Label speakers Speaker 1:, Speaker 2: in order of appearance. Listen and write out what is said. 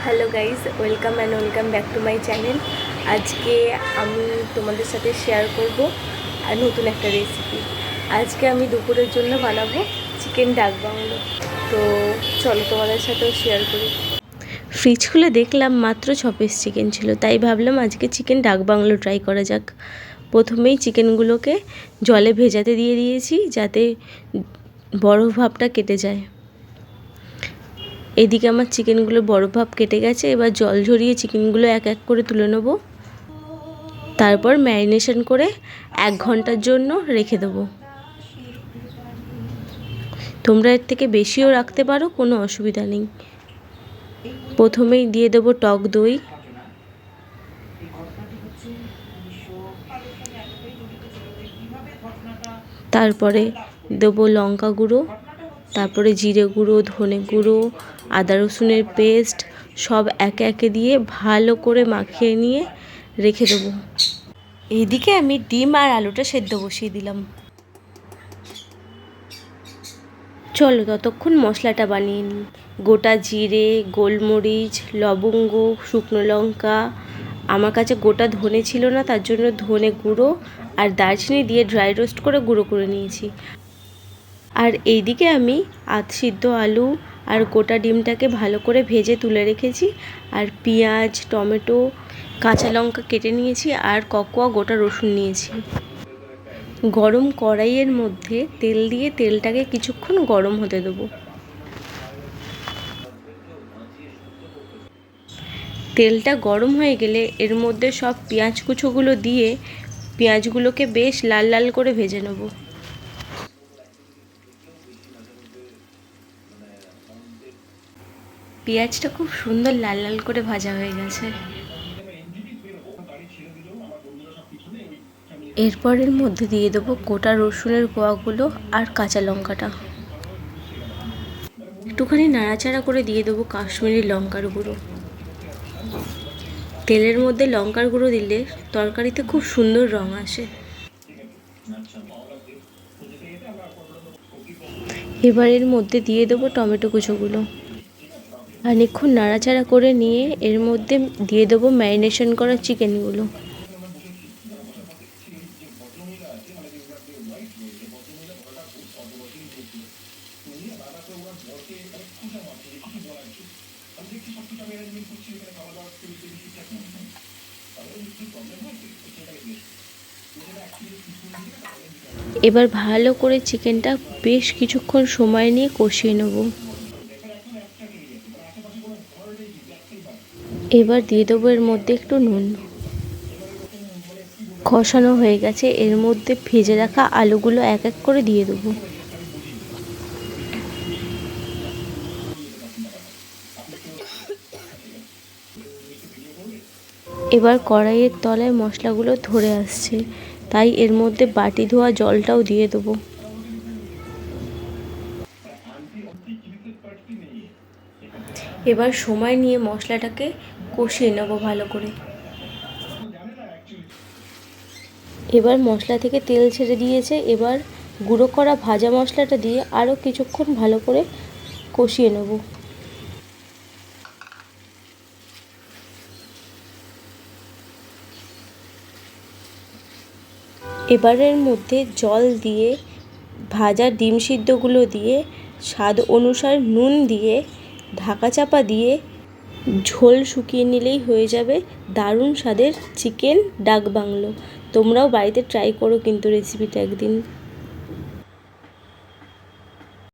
Speaker 1: Hello guys, welcome and welcome back to my channel. আজকে আমি তোমাদের সাথে শেয়ার করব আর নতুন একটা রেসিপি। আজকে আমি দুপুরের জন্য বানাবো চিকেন ডাক বাংলো। তো চলো তোমাদের সাথেও শেয়ার করি। ফ্রিজ খুলে দেখলাম মাত্র 6 পিস চিকেন ছিল, তাই ভাবলাম আজকে চিকেন ডাক বাংলো ট্রাই করা যাক। প্রথমেই চিকেনগুলোকে জলে ভেজাতে দিয়ে দিয়েছি যাতে বরফ ভাবটা কেটে যায়। এদিকে আমার চিকেনগুলো বরফ ভাব কেটে গেছে। এবার জল ঝরিয়ে চিকেনগুলো এক এক করে তুলে নেব। তারপর ম্যারিনেশন করে 1 ঘন্টার জন্য রেখে দেবো। তোমরা এর থেকে বেশিও রাখতে পারো, কোনো অসুবিধা নেই। প্রথমেই দিয়ে দেবো টক দই, তারপরে দেবো লঙ্কা গুঁড়ো, তারপরে জিরে গুঁড়ো, ধনে গুঁড়ো, আদা রসুনের পেস্ট সব একে একে দিয়ে ভালো করে মাখিয়ে নিয়ে রেখে দেবো। এইদিকে আমি ডিম আর আলুটা সেদ্ধ বসিয়ে দিলাম। চলো ততক্ষণ মশলাটা বানিয়ে নিই। গোটা জিরে, গোলমরিচ, লবঙ্গ, শুকনো লঙ্কা, আমার কাছে গোটা ধনে ছিল না, তার জন্য ধনে গুঁড়ো আর দারচিনি দিয়ে ড্রাই রোস্ট করে গুঁড়ো করে নিয়েছি। আর এইদিকে আমি সিদ্ধ আলু আর গোটা ডিমটাকে ভালো করে ভেজে তুলে রেখেছি। আর পেঁয়াজ, টমেটো, কাঁচা লঙ্কা কেটে নিয়েছি আর ককোয়া গোটা রসুন নিয়েছি। গরম কড়াইয়ের মধ্যে তেল দিয়ে তেলটাকে কিছুক্ষণ গরম হতে দেবো। তেলটা গরম হয়ে গেলে এর মধ্যে সব পেঁয়াজ কুচোগুলো দিয়ে পেঁয়াজগুলোকে বেশ লাল লাল করে ভেজে নেব। পেঁয়াজটা খুব সুন্দর লাল লাল করে ভাজা হয়ে গেছে। এরপর এর মধ্যে দিয়ে দেবো গোটা রসুনের কোয়াগুলো আর কাঁচা লঙ্কাটা। একটুখানি নাড়াচাড়া করে দিয়ে দেবো কাশ্মীরি লঙ্কার গুঁড়ো। তেলের মধ্যে লঙ্কার গুঁড়ো দিলে তরকারিতে খুব সুন্দর রং আসে। এবার এর মধ্যে দিয়ে দেবো টমেটো কুচোগুলো। অনেকক্ষণ নাড়াচাড়া করে নিয়ে এর মধ্যে দিয়ে দেবো ম্যারিনেশন করা চিকেনগুলো। এবার ভালো করে চিকেনটা বেশ কিছুক্ষণ সময় নিয়ে কষিয়ে নেব। এবার দিয়ে দেবো এর মধ্যে একটু নুন। কষানো হয়ে গেছে, এর মধ্যে ভেজে রাখা আলুগুলো এক এক করে দিয়ে দেবো। এবার কড়াইয়ের তলায় মশলাগুলো ধরে আসছে, তাই এর মধ্যে বাটি ধোয়া জলটাও দিয়ে দেবো। এবার সময় নিয়ে মশলাটাকে কষিয়ে নেব ভালো করে। এবার মশলা থেকে তেল ছেড়ে দিয়েছে। এবার গুঁড়ো করা ভাজা মশলাটা দিয়ে আরও কিছুক্ষণ ভালো করে কষিয়ে নেব। এবারের মধ্যে জল দিয়ে ভাজা ডিম সিদ্ধগুলো দিয়ে স্বাদ অনুসার নুন দিয়ে ঢাকা চাপা দিয়ে ঝোল শুকিয়ে নিলেই হয়ে যাবে দারুণ স্বাদের চিকেন ডাক বাংলো। তোমরাও বাড়িতে ট্রাই করো কিন্তু রেসিপিটা একদিন।